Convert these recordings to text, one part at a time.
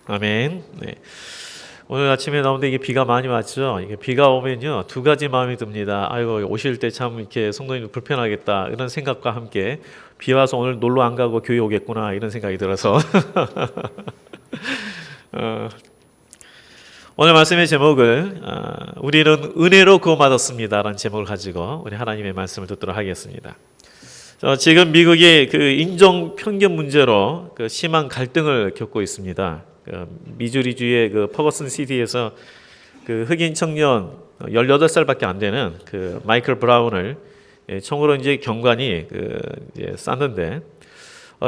아멘. 네. 오늘 아침에 나오는데 이게 비가 많이 왔죠. 이게 비가 오면요 두 가지 마음이 듭니다. 아이고 오실 때 참 이렇게 성도님 불편하겠다 이런 생각과 함께 비 와서 오늘 놀러 안 가고 교회 오겠구나 이런 생각이 들어서 오늘 말씀의 제목을 우리는 은혜로 구원받았습니다라는 제목을 가지고 우리 하나님의 말씀을 듣도록 하겠습니다. 지금 미국이 그 인종 편견 문제로 그 심한 갈등을 겪고 있습니다. 그 미주리주의 그 퍼거슨 시티에서 그 흑인 청년 18살밖에 안 되는 그 마이클 브라운을 총으로 이제 경관이 이제 쐈는데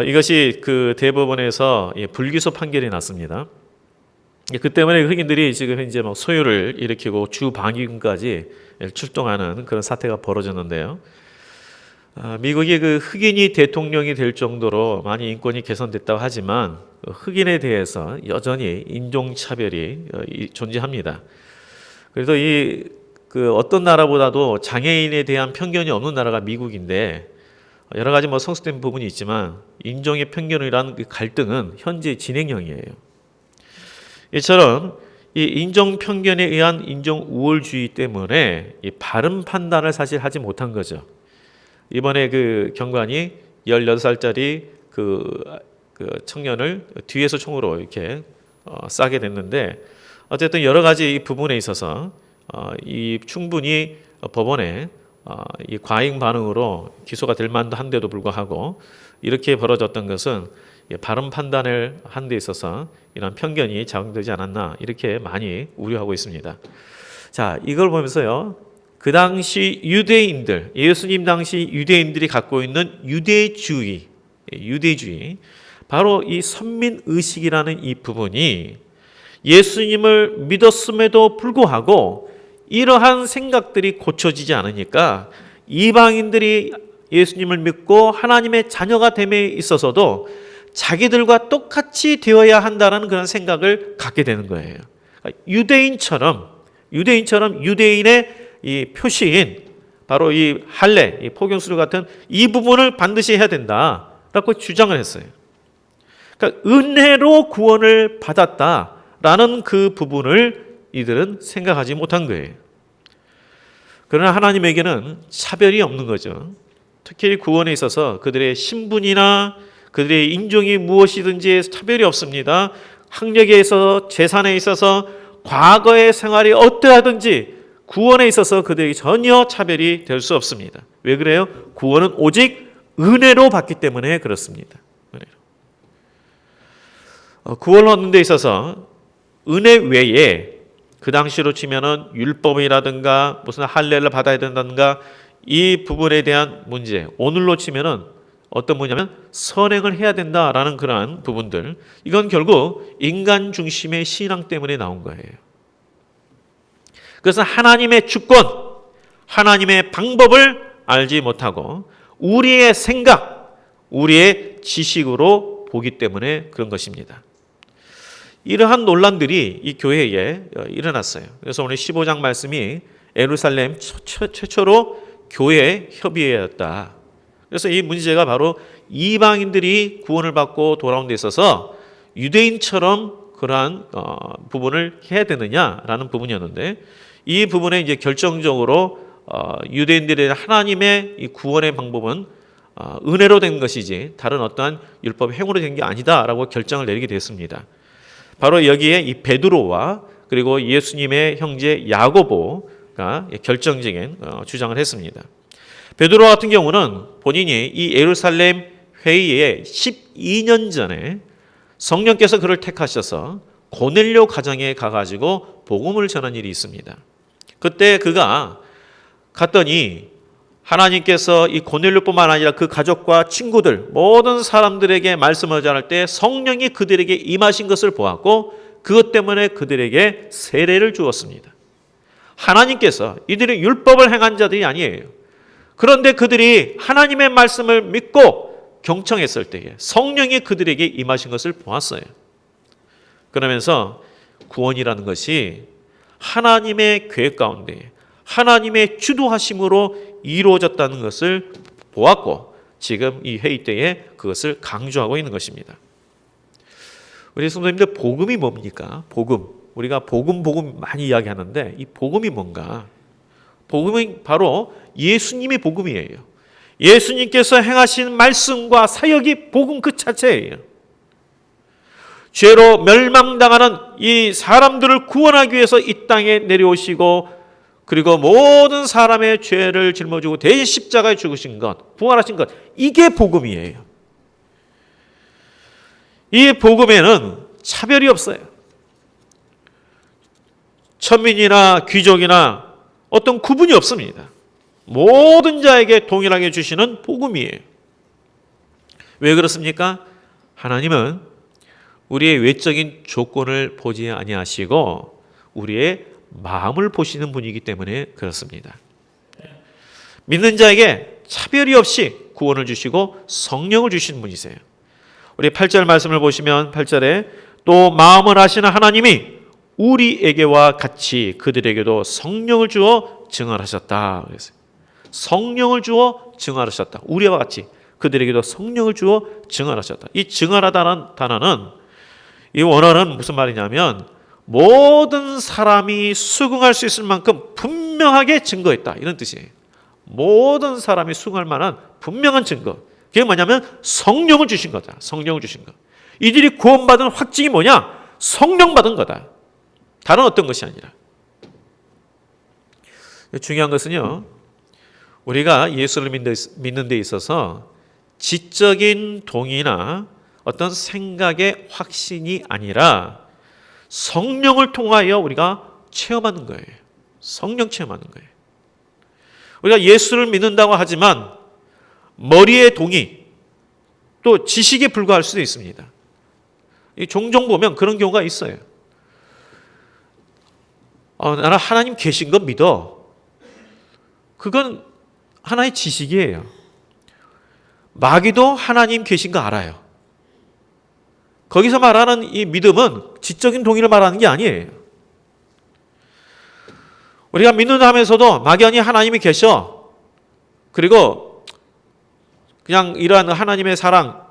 이것이 그 대법원에서 불기소 판결이 났습니다. 그 때문에 흑인들이 지금 현재 막 소요를 일으키고 주방위군까지 출동하는 그런 사태가 벌어졌는데요. 미국이 그 흑인이 대통령이 될 정도로 많이 인권이 개선됐다고 하지만 흑인에 대해서 여전히 인종차별이 존재합니다. 그래서 그 어떤 나라보다도 장애인에 대한 편견이 없는 나라가 미국인데 여러 가지 뭐 성숙된 부분이 있지만 인종의 편견이라는 그 갈등은 현재 진행형이에요. 이처럼 이 인종 편견에 의한 인종 우월주의 때문에 이 바른 판단을 사실 하지 못한 거죠. 이번에 그 경관이 18살짜리 그 청년을 뒤에서 총으로 이렇게 쏴게 됐는데 어쨌든 여러 가지 이 부분에 있어서 이 충분히 법원에 이 과잉 반응으로 기소가 될 만도 한데도 불구하고 이렇게 벌어졌던 것은 바른 판단을 한 데 있어서 이런 편견이 작용되지 않았나 이렇게 많이 우려하고 있습니다. 자, 이걸 보면서요. 그 당시 유대인들, 예수님 당시 유대인들이 갖고 있는 유대주의, 바로 이 선민의식이라는 이 부분이 예수님을 믿었음에도 불구하고 이러한 생각들이 고쳐지지 않으니까 이방인들이 예수님을 믿고 하나님의 자녀가 됨에 있어서도 자기들과 똑같이 되어야 한다는 그런 생각을 갖게 되는 거예요. 유대인처럼 유대인의 이 표시인 바로 이 할례, 이 포경수술 같은 이 부분을 반드시 해야 된다라고 주장을 했어요. 그러니까 은혜로 구원을 받았다라는 그 부분을 이들은 생각하지 못한 거예요. 그러나 하나님에게는 차별이 없는 거죠. 특히 구원에 있어서 그들의 신분이나 그들의 인종이 무엇이든지 차별이 없습니다. 학력에 있어서 재산에 있어서 과거의 생활이 어떠하든지 구원에 있어서 그들에게 전혀 차별이 될 수 없습니다. 왜 그래요? 구원은 오직 은혜로 받기 때문에 그렇습니다. 은혜로. 구원을 얻는 데 있어서 은혜 외에 그 당시로 치면은 율법이라든가 무슨 할례를 받아야 된다든가 이 부분에 대한 문제, 오늘로 치면은 어떤 문제냐면 선행을 해야 된다라는 그러한 부분들, 이건 결국 인간 중심의 신앙 때문에 나온 거예요. 그것은 하나님의 주권, 하나님의 방법을 알지 못하고 우리의 생각, 우리의 지식으로 보기 때문에 그런 것입니다. 이러한 논란들이 이 교회에 일어났어요. 그래서 오늘 15장 말씀이 예루살렘 최초로 교회 협의회였다. 그래서 이 문제가 바로 이방인들이 구원을 받고 돌아온 데 있어서 유대인처럼 그러한 부분을 해야 되느냐라는 부분이었는데 이 부분에 이제 결정적으로 유대인들의 하나님의 이 구원의 방법은 은혜로 된 것이지 다른 어떠한 율법 행위로 된 게 아니다라고 결정을 내리게 됐습니다. 바로 여기에 이 베드로와 그리고 예수님의 형제 야고보가 결정적인 주장을 했습니다. 베드로 같은 경우는 본인이 이 예루살렘 회의에 12년 전에 성령께서 그를 택하셔서 고넬료 가정에 가가지고 복음을 전한 일이 있습니다. 그때 그가 갔더니 하나님께서 이 고넬료뿐만 아니라 그 가족과 친구들 모든 사람들에게 말씀을 전할 때 성령이 그들에게 임하신 것을 보았고 그것 때문에 그들에게 세례를 주었습니다. 하나님께서 이들이 율법을 행한 자들이 아니에요. 그런데 그들이 하나님의 말씀을 믿고 경청했을 때에 성령이 그들에게 임하신 것을 보았어요. 그러면서 구원이라는 것이 하나님의 계획 가운데 하나님의 주도하심으로 이루어졌다는 것을 보았고 지금 이 회의 때에 그것을 강조하고 있는 것입니다. 우리 성도님들, 복음이 뭡니까? 복음. 우리가 복음 많이 이야기하는데 이 복음이 뭔가? 복음은 바로 예수님의 복음이에요. 예수님께서 행하신 말씀과 사역이 복음 그 자체예요. 죄로 멸망당하는 이 사람들을 구원하기 위해서 이 땅에 내려오시고, 그리고 모든 사람의 죄를 짊어지고 대신 십자가에 죽으신 것, 부활하신 것, 이게 복음이에요. 이 복음에는 차별이 없어요. 천민이나 귀족이나 어떤 구분이 없습니다. 모든 자에게 동일하게 주시는 복음이에요. 왜 그렇습니까? 하나님은 우리의 외적인 조건을 보지 아니하시고 우리의 마음을 보시는 분이기 때문에 그렇습니다. 믿는 자에게 차별이 없이 구원을 주시고 성령을 주시는 분이세요. 우리 8절 말씀을 보시면 8절에 또 마음을 아시는 하나님이 우리에게와 같이 그들에게도 성령을 주어 증언하셨다. 그랬어요. 성령을 주어 증언하셨다. 우리와 같이 그들에게도 성령을 주어 증언하셨다. 이 증언하다는 단어는, 이 원어는 무슨 말이냐면 모든 사람이 수긍할 수 있을 만큼 분명하게 증거했다, 이런 뜻이에요. 모든 사람이 수긍할 만한 분명한 증거. 그게 뭐냐면 성령을 주신 거다. 성령을 주신 거. 이들이 구원받은 확증이 뭐냐? 성령 받은 거다. 다른 어떤 것이 아니라. 중요한 것은요, 우리가 예수를 믿는 데 있어서 지적인 동의나 어떤 생각의 확신이 아니라 성령을 통하여 우리가 체험하는 거예요. 성령 체험하는 거예요. 우리가 예수를 믿는다고 하지만 머리의 동의, 또 지식에 불과할 수도 있습니다. 종종 보면 그런 경우가 있어요. 나는 하나님 계신 거 믿어. 그건 하나의 지식이에요. 마귀도 하나님 계신 거 알아요. 거기서 말하는 이 믿음은 지적인 동의를 말하는 게 아니에요. 우리가 믿는다 하면서도 막연히 하나님이 계셔. 그리고 그냥 이러한 하나님의 사랑,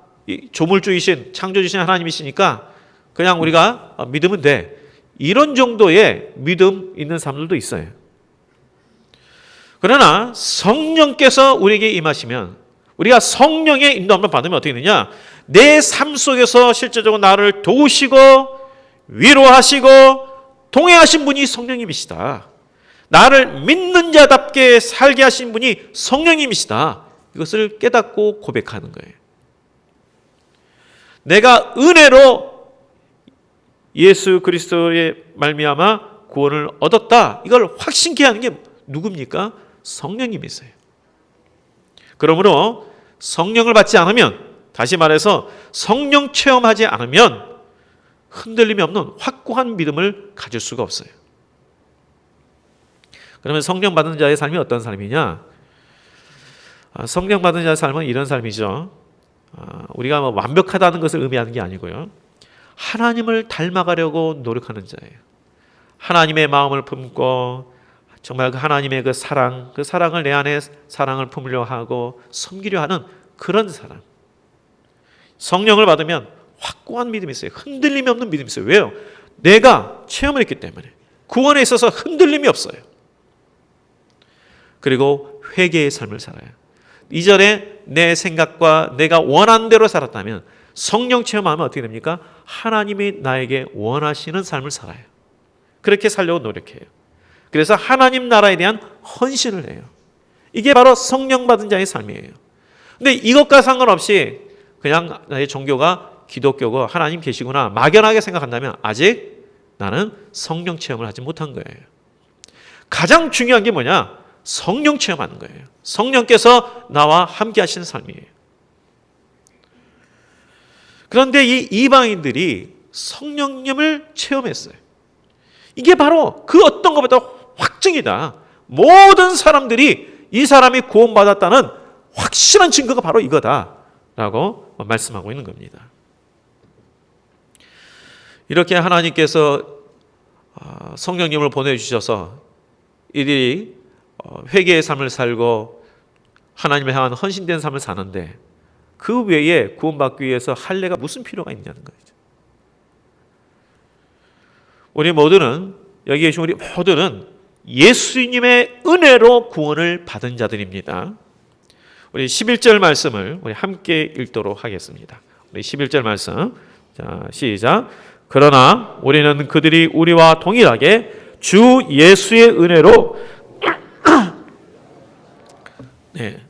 조물주이신, 창조주신 하나님이시니까 그냥 우리가 믿으면 돼. 이런 정도의 믿음 있는 사람들도 있어요. 그러나 성령께서 우리에게 임하시면, 우리가 성령의 인도함을 받으면 어떻게 되느냐? 내 삶 속에서 실제적으로 나를 도우시고 위로하시고 동행하신 분이 성령님이시다. 나를 믿는 자답게 살게 하신 분이 성령님이시다. 이것을 깨닫고 고백하는 거예요. 내가 은혜로 예수 그리스도의 말미암아 구원을 얻었다. 이걸 확신케 하는 게 누굽니까? 성령님이세요. 그러므로 성령을 받지 않으면, 다시 말해서 성령 체험하지 않으면 흔들림이 없는 확고한 믿음을 가질 수가 없어요. 그러면 성령 받은 자의 삶이 어떤 삶이냐? 성령 받은 자의 삶은 이런 삶이죠. 우리가 완벽하다는 것을 의미하는 게 아니고요. 하나님을 닮아가려고 노력하는 자예요. 하나님의 마음을 품고 정말 그 하나님의 그 사랑을 내 안에 사랑을 품으려 하고 섬기려 하는 그런 사람. 성령을 받으면 확고한 믿음이 있어요. 흔들림이 없는 믿음이 있어요. 왜요? 내가 체험을 했기 때문에. 구원에 있어서 흔들림이 없어요. 그리고 회개의 삶을 살아요. 이전에 내 생각과 내가 원하는 대로 살았다면 성령 체험하면 어떻게 됩니까? 하나님이 나에게 원하시는 삶을 살아요. 그렇게 살려고 노력해요. 그래서 하나님 나라에 대한 헌신을 해요. 이게 바로 성령 받은 자의 삶이에요. 근데 이것과 상관없이 그냥 나의 종교가 기독교고 하나님 계시구나 막연하게 생각한다면 아직 나는 성령 체험을 하지 못한 거예요. 가장 중요한 게 뭐냐? 성령 체험하는 거예요. 성령께서 나와 함께 하시는 삶이에요. 그런데 이 이방인들이 성령님을 체험했어요. 이게 바로 그 어떤 것보다 확증이다. 모든 사람들이 이 사람이 구원받았다는 확실한 증거가 바로 이거다라고 말씀하고 있는 겁니다. 이렇게 하나님께서 성령님을 보내주셔서 이들이 회개의 삶을 살고 하나님을 향한 헌신된 삶을 사는데 그 외에 구원받기 위해서 할례가 무슨 필요가 있냐는 거죠. 우리 모두는, 여기 계신 우리 모두는 예수님의 은혜로 구원을 받은 자들입니다. 우리 11절 말씀을 우리 함께 읽도록 하겠습니다. 우리 11절 말씀. 자, 시작. 그러나 우리는 그들이 우리와 동일하게 주 예수의 은혜로 네.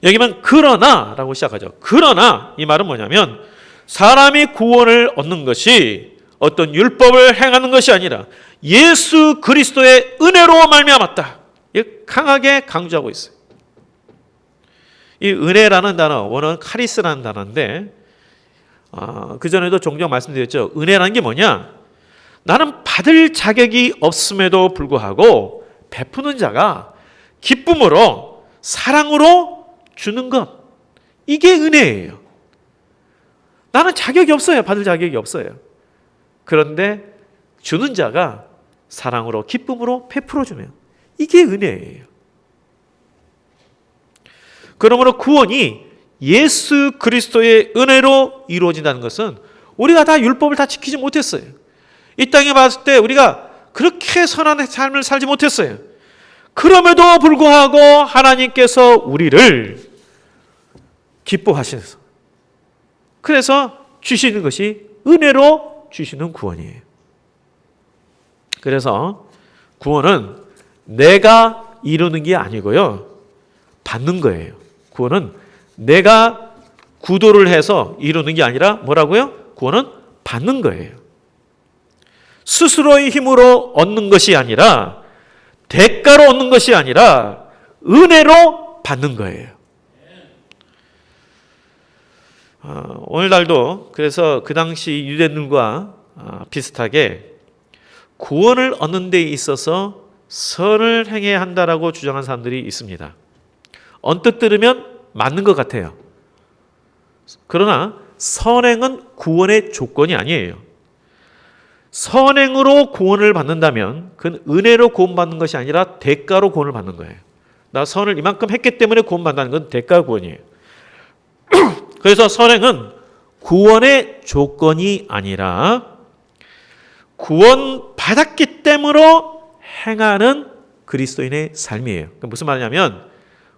여기만 그러나라고 시작하죠. 그러나 이 말은 뭐냐면 사람이 구원을 얻는 것이 어떤 율법을 행하는 것이 아니라 예수 그리스도의 은혜로 말미암았다. 강하게 강조하고 있어요. 이 은혜라는 단어, 원어는 카리스라는 단어인데 그전에도 종종 말씀드렸죠. 은혜라는 게 뭐냐? 나는 받을 자격이 없음에도 불구하고 베푸는 자가 기쁨으로 사랑으로 주는 것. 이게 은혜예요. 나는 자격이 없어요. 받을 자격이 없어요. 그런데 주는 자가 사랑으로 기쁨으로 베풀어 주면 이게 은혜예요. 그러므로 구원이 예수 그리스도의 은혜로 이루어진다는 것은 우리가 다 율법을 다 지키지 못했어요. 이 땅에 봤을 때 우리가 그렇게 선한 삶을 살지 못했어요. 그럼에도 불구하고 하나님께서 우리를 기뻐하셔서 그래서 주시는 것이 은혜로 주시는 구원이에요. 그래서 구원은 내가 이루는 게 아니고요. 받는 거예요. 구원은 내가 구도를 해서 이루는 게 아니라 뭐라고요? 구원은 받는 거예요. 스스로의 힘으로 얻는 것이 아니라 대가로 얻는 것이 아니라 은혜로 받는 거예요. 오늘날도 그래서 그 당시 유대인들과 비슷하게 구원을 얻는 데 있어서 선을 행해야 한다라고 주장한 사람들이 있습니다. 언뜻 들으면 맞는 것 같아요. 그러나 선행은 구원의 조건이 아니에요. 선행으로 구원을 받는다면 그건 은혜로 구원받는 것이 아니라 대가로 구원을 받는 거예요. 나 선을 이만큼 했기 때문에 구원받는 건 대가 구원이에요. 그래서 선행은 구원의 조건이 아니라 구원받았기 때문에 행하는 그리스도인의 삶이에요. 무슨 말이냐면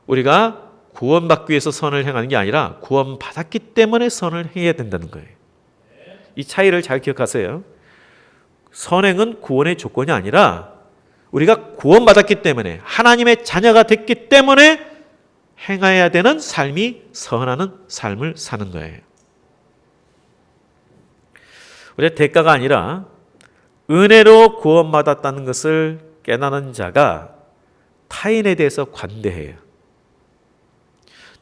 우리가 구원받기 위해서 선을 행하는 게 아니라 구원받았기 때문에 선을 해야 된다는 거예요. 이 차이를 잘 기억하세요. 선행은 구원의 조건이 아니라 우리가 구원받았기 때문에 하나님의 자녀가 됐기 때문에 행해야 되는 삶이 선하는 삶을 사는 거예요. 우리가 대가가 아니라 은혜로 구원받았다는 것을 깨닫는 자가 타인에 대해서 관대해요.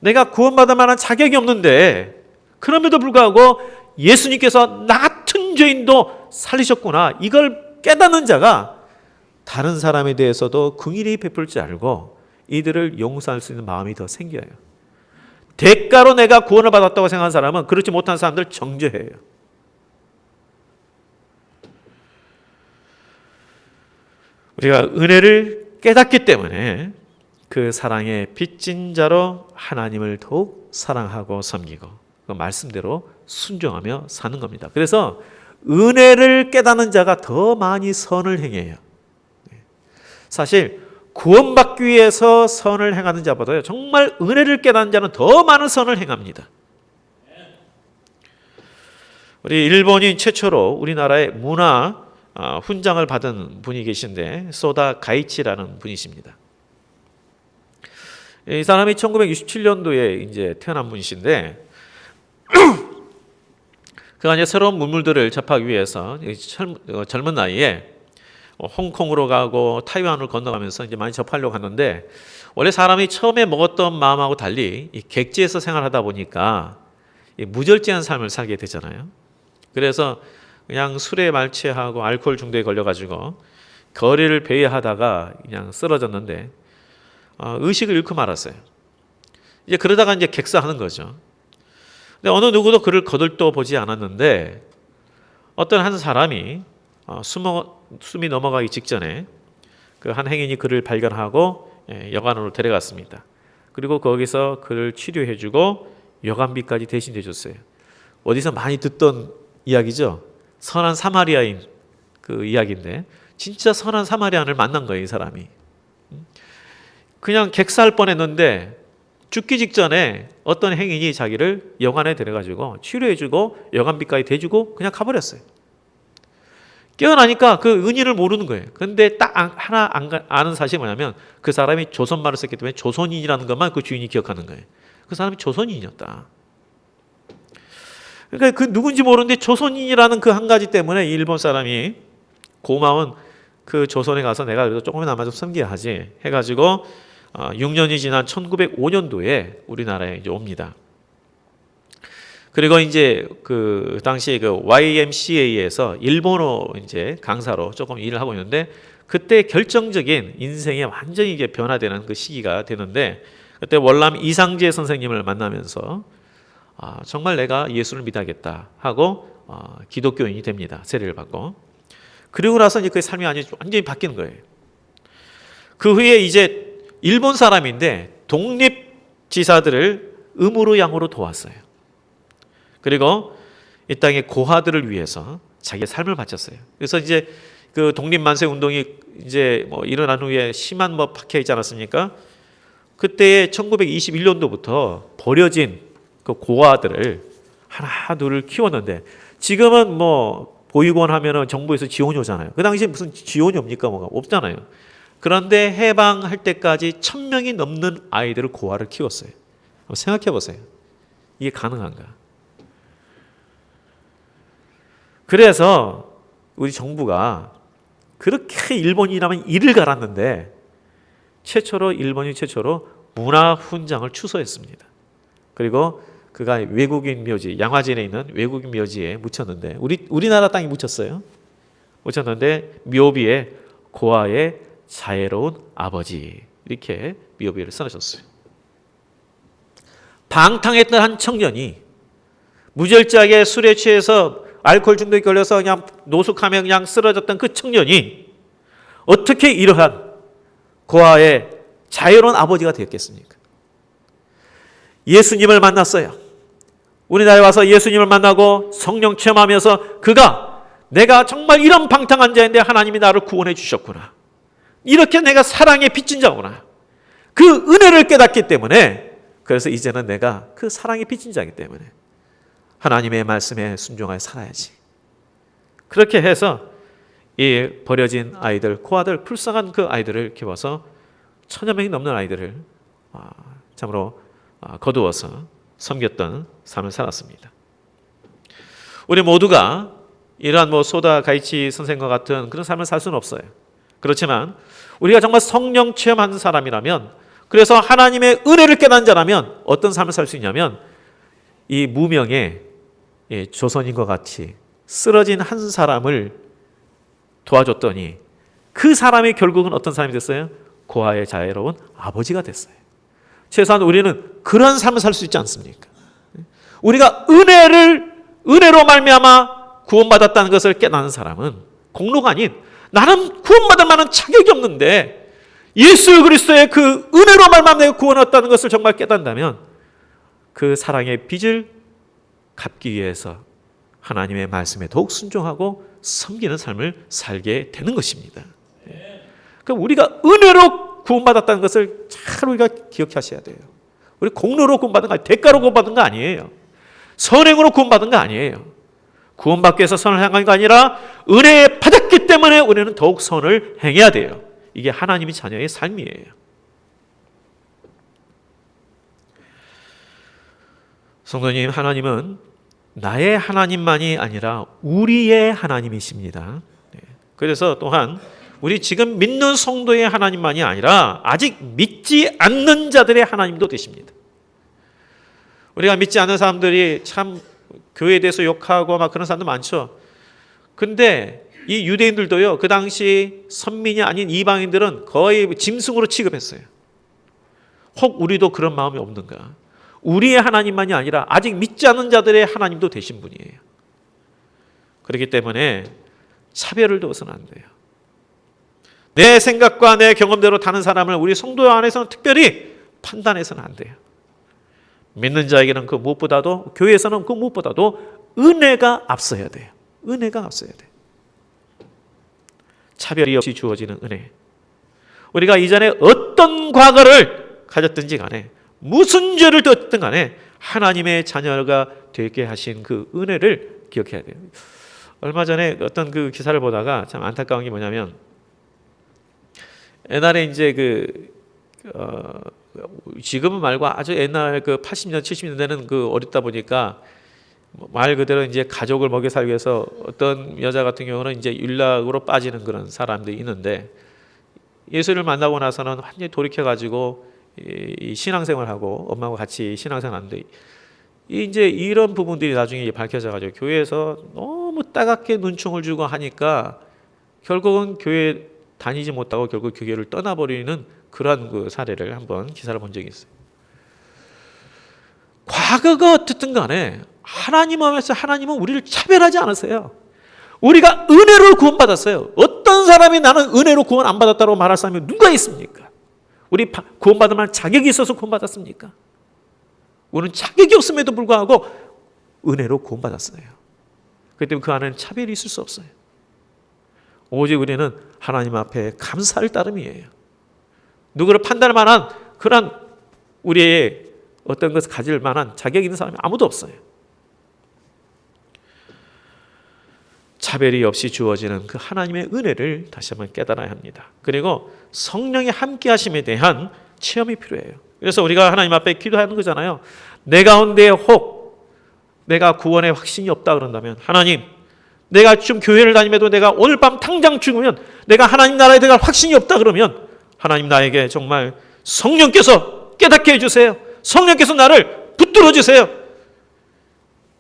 내가 구원받을 만한 자격이 없는데 그럼에도 불구하고 예수님께서 나 같은 죄인도 살리셨구나. 이걸 깨닫는 자가 다른 사람에 대해서도 긍휼히 베풀 줄 알고 이들을 용서할 수 있는 마음이 더 생겨요. 대가로 내가 구원을 받았다고 생각하는 사람은 그렇지 못한 사람들 정죄해요. 우리가 은혜를 깨닫기 때문에 그 사랑의 빚진 자로 하나님을 더욱 사랑하고 섬기고 그 말씀대로 순종하며 사는 겁니다. 그래서 은혜를 깨닫는 자가 더 많이 선을 행해요. 사실 구원받기 위해서 선을 행하는 자보다요 정말 은혜를 깨닫는 자는 더 많은 선을 행합니다. 우리 일본인 최초로 우리나라의 문화 훈장을 받은 분이 계신데 소다 가이치라는 분이십니다. 이 사람이 1967년도에 이제 태어난 분이신데 그가 이제 새로운 문물들을 접하기 위해서 젊은 나이에 홍콩으로 가고 타이완을 건너가면서 이제 많이 접하려고 하는데 원래 사람이 처음에 먹었던 마음하고 달리 이 객지에서 생활하다 보니까 무절제한 삶을 살게 되잖아요. 그래서 그냥 술에 말취하고 알코올 중독에 걸려가지고 거리를 배회하다가 그냥 쓰러졌는데 의식을 잃고 말았어요. 이제 그러다가 이제 객사하는 거죠. 근데 어느 누구도 그를 거들떠 보지 않았는데 어떤 한 사람이 숨이 넘어가기 직전에 그 한 행인이 그를 발견하고 여관으로 데려갔습니다. 그리고 거기서 그를 치료해주고 여관비까지 대신 해줬어요. 어디서 많이 듣던 이야기죠. 선한 사마리아인 그 이야기인데 진짜 선한 사마리아인을 만난 거예요, 이 사람이. 그냥 객사할 뻔했는데 죽기 직전에 어떤 행인이 자기를 영안에 데려가지고 치료해주고 여간비까지 대주고 그냥 가버렸어요. 깨어나니까 그 은인을 모르는 거예요. 근데 딱 하나 아는 사실이 뭐냐면 그 사람이 조선말을 썼기 때문에 조선인이라는 것만 그 주인이 기억하는 거예요. 그 사람이 조선인이었다. 그러니까 그 누군지 모르는데 조선인이라는 그 한 가지 때문에 일본 사람이 고마운 그 조선에 가서 내가 그래도 조금이나마 좀 섬겨야 하지 해가지고 6년이 지난 1905년도에 우리나라에 이제 옵니다. 그리고 이제 그 당시에 그 YMCA에서 일본어 이제 강사로 조금 일을 하고 있는데 그때 결정적인 인생에 완전히 이제 변화되는 그 시기가 되는데 그때 월남 이상재 선생님을 만나면서 정말 내가 예수를 믿어야겠다 하고 기독교인이 됩니다. 세례를 받고. 그리고 나서 이제 그 삶이 완전히 바뀌는 거예요. 그 후에 이제 일본 사람인데 독립지사들을 음으로 양으로 도왔어요. 그리고 이 땅의 고아들을 위해서 자기의 삶을 바쳤어요. 그래서 이제 그 독립만세 운동이 이제 뭐 일어난 후에 심한 뭐 박해 있지 않았습니까? 그때 1921년도부터 버려진 그 고아들을 하나 둘을 키웠는데 지금은 뭐 보육원 하면은 정부에서 지원이 오잖아요. 그 당시에 무슨 지원이 옵니까? 뭐가 없잖아요. 그런데 해방할 때까지 1000명이 넘는 아이들을 고아를 키웠어요. 한번 생각해 보세요. 이게 가능한가? 그래서 우리 정부가 그렇게 일본이라면 이를 갈았는데 일본이 최초로 문화훈장을 추서했습니다. 그리고 그가 외국인 묘지, 양화진에 있는 외국인 묘지에 묻혔는데 우리나라 땅에 묻혔어요. 묻혔는데 묘비에 고아의 자애로운 아버지 이렇게 묘비를 써놓으셨어요. 방탕했던 한 청년이 무절제하게 술에 취해서 알코올 중독에 걸려서 그냥 노숙하며 그냥 쓰러졌던 그 청년이 어떻게 이러한 고아의 자유로운 아버지가 되었겠습니까? 예수님을 만났어요. 우리나라에 와서 예수님을 만나고 성령 체험하면서 그가 내가 정말 이런 방탕한 자인데 하나님이 나를 구원해 주셨구나. 이렇게 내가 사랑에 빚진 자구나. 그 은혜를 깨닫기 때문에 그래서 이제는 내가 그 사랑에 빚진 자이기 때문에 하나님의 말씀에 순종하여 살아야지. 그렇게 해서 이 버려진 아이들, 고아들, 불쌍한 그 아이들을 키워서 1000여 명이 넘는 아이들을 참으로 거두어서 섬겼던 삶을 살았습니다. 우리 모두가 이러한 뭐 소다 가이치 선생과 같은 그런 삶을 살 수는 없어요. 그렇지만 우리가 정말 성령 체험한 사람이라면, 그래서 하나님의 은혜를 깨닫는 자라면 어떤 삶을 살 수 있냐면 이 무명의 조선인과 같이 쓰러진 한 사람을 도와줬더니 그 사람이 결국은 어떤 사람이 됐어요? 고아의 자애로운 아버지가 됐어요. 최소한 우리는 그런 삶을 살 수 있지 않습니까? 우리가 은혜로 말미암아 구원받았다는 것을 깨닫는 사람은 공로가 아닌 나는 구원받을 만한 자격이 없는데 예수 그리스도의 그 은혜로 말미암아 내가 구원받았다는 것을 정말 깨닫는다면 그 사랑의 빚을 갚기 위해서 하나님의 말씀에 더욱 순종하고 섬기는 삶을 살게 되는 것입니다. 그럼 우리가 은혜로 구원받았다는 것을 잘 우리가 기억하셔야 돼요. 우리 공로로 구원받은 거 아니에요. 대가로 구원받은 거 아니에요. 선행으로 구원받은 거 아니에요. 구원받기 위해서 선을 행한 거 아니라 은혜 받았기 때문에 우리는 더욱 선을 행해야 돼요. 이게 하나님의 자녀의 삶이에요. 성도님, 하나님은 나의 하나님만이 아니라 우리의 하나님이십니다. 그래서 또한 우리 지금 믿는 성도의 하나님만이 아니라 아직 믿지 않는 자들의 하나님도 되십니다. 우리가 믿지 않는 사람들이 참 교회에 대해서 욕하고 막 그런 사람도 많죠. 근데 이 유대인들도요, 그 당시 선민이 아닌 이방인들은 거의 짐승으로 취급했어요. 혹 우리도 그런 마음이 없는가? 우리의 하나님만이 아니라 아직 믿지 않는 자들의 하나님도 되신 분이에요. 그렇기 때문에 차별을 둬서는 안 돼요. 내 생각과 내 경험대로 다른 사람을 우리 성도 안에서는 특별히 판단해서는 안 돼요. 믿는 자에게는 그 무엇보다도, 교회에서는 그 무엇보다도 은혜가 앞서야 돼요. 은혜가 앞서야 돼요. 차별이 없이 주어지는 은혜. 우리가 이전에 어떤 과거를 가졌든지 간에 무슨 죄를 졌든 간에 하나님의 자녀가 되게 하신 그 은혜를 기억해야 돼요. 얼마 전에 어떤 그 기사를 보다가 참 안타까운 게 뭐냐면, 옛날에 이제 지금은 말고 아주 옛날 그 80년, 70년대는 그 어렸다 보니까 말 그대로 이제 가족을 먹여 살기 위해서 어떤 여자 같은 경우는 이제 윤락으로 빠지는 그런 사람들이 있는데, 예수를 만나고 나서는 완전히 돌이켜가지고 이 신앙생활하고 엄마하고 같이 신앙생활하는데, 이제 이런 부분들이 나중에 밝혀져가지고 교회에서 너무 따갑게 눈총을 주고 하니까 결국은 교회 다니지 못하고 결국 교회를 떠나버리는 그런 그 사례를 한번 기사를 본 적이 있어요. 과거가 어떻든 간에 하나님 앞에서 하나님은 우리를 차별하지 않으세요. 우리가 은혜로 구원받았어요. 어떤 사람이 나는 은혜로 구원 안 받았다고 말할 사람이 누가 있습니까? 우리 구원받을 만한 자격이 있어서 구원받았습니까? 우리는 자격이 없음에도 불구하고 은혜로 구원받았어요. 그렇기 때문에 그 안에는 차별이 있을 수 없어요. 오직 우리는 하나님 앞에 감사할 따름이에요. 누구를 판단할 만한 그런 우리의 어떤 것을 가질 만한 자격이 있는 사람이 아무도 없어요. 차별이 없이 주어지는 그 하나님의 은혜를 다시 한번 깨달아야 합니다. 그리고 성령의 함께 하심에 대한 체험이 필요해요. 그래서 우리가 하나님 앞에 기도하는 거잖아요. 내 가운데 혹 내가 구원의 확신이 없다 그런다면, 하나님, 내가 지금 교회를 다니면도 내가 오늘 밤 당장 죽으면 내가 하나님 나라에 대한 확신이 없다 그러면, 하나님 나에게 정말 성령께서 깨닫게 해주세요. 성령께서 나를 붙들어 주세요.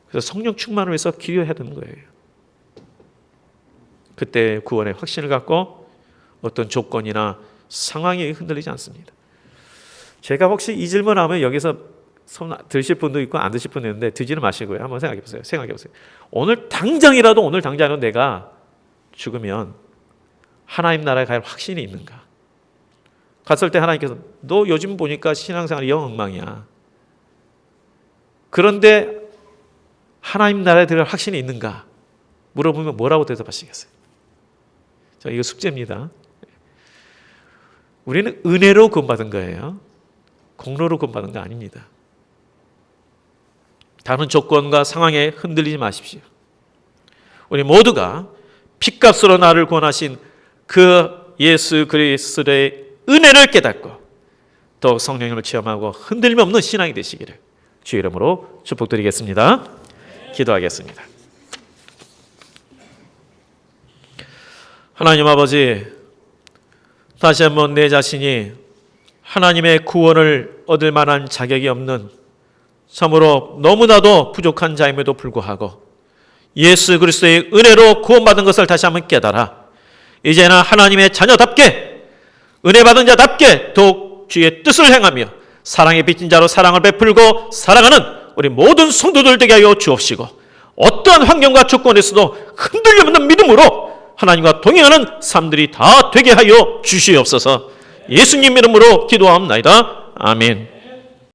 그래서 성령 충만을 위해서 기도해야 되는 거예요. 그때 구원의 확신을 갖고 어떤 조건이나 상황이 흔들리지 않습니다. 제가 혹시 이 질문하면 여기서 손 드실 분도 있고 안 드실 분도 있는데, 드지는 마시고요. 한번 생각해 보세요. 오늘 당장이라도 내가 죽으면 하나님 나라에 갈 확신이 있는가? 갔을 때 하나님께서 너 요즘 보니까 신앙생활이 영 엉망이야. 그런데 하나님 나라에 들어갈 확신이 있는가? 물어보면 뭐라고 대답하시겠어요? 자, 이거 숙제입니다. 우리는 은혜로 구원받은 거예요. 공로로 구원받은 거 아닙니다. 다른 조건과 상황에 흔들리지 마십시오. 우리 모두가 핏값으로 나를 구원하신 그 예수 그리스도의 은혜를 깨닫고 더욱 성령님을 체험하고 흔들림 없는 신앙이 되시기를 주의 이름으로 축복드리겠습니다. 기도하겠습니다. 하나님 아버지, 다시 한번 내 자신이 하나님의 구원을 얻을 만한 자격이 없는 참으로 너무나도 부족한 자임에도 불구하고 예수 그리스도의 은혜로 구원받은 것을 다시 한번 깨달아 이제는 하나님의 자녀답게, 은혜 받은 자답게 더욱 주의 뜻을 행하며 사랑의 빚진 자로 사랑을 베풀고 살아가는 우리 모든 성도들 되게 하여 주옵시고, 어떠한 환경과 조건에서도 흔들림 없는 믿음으로 하나님과 동행하는 삶들이 다 되게 하여 주시옵소서. 예수님 이름으로 기도하옵나이다. 아멘.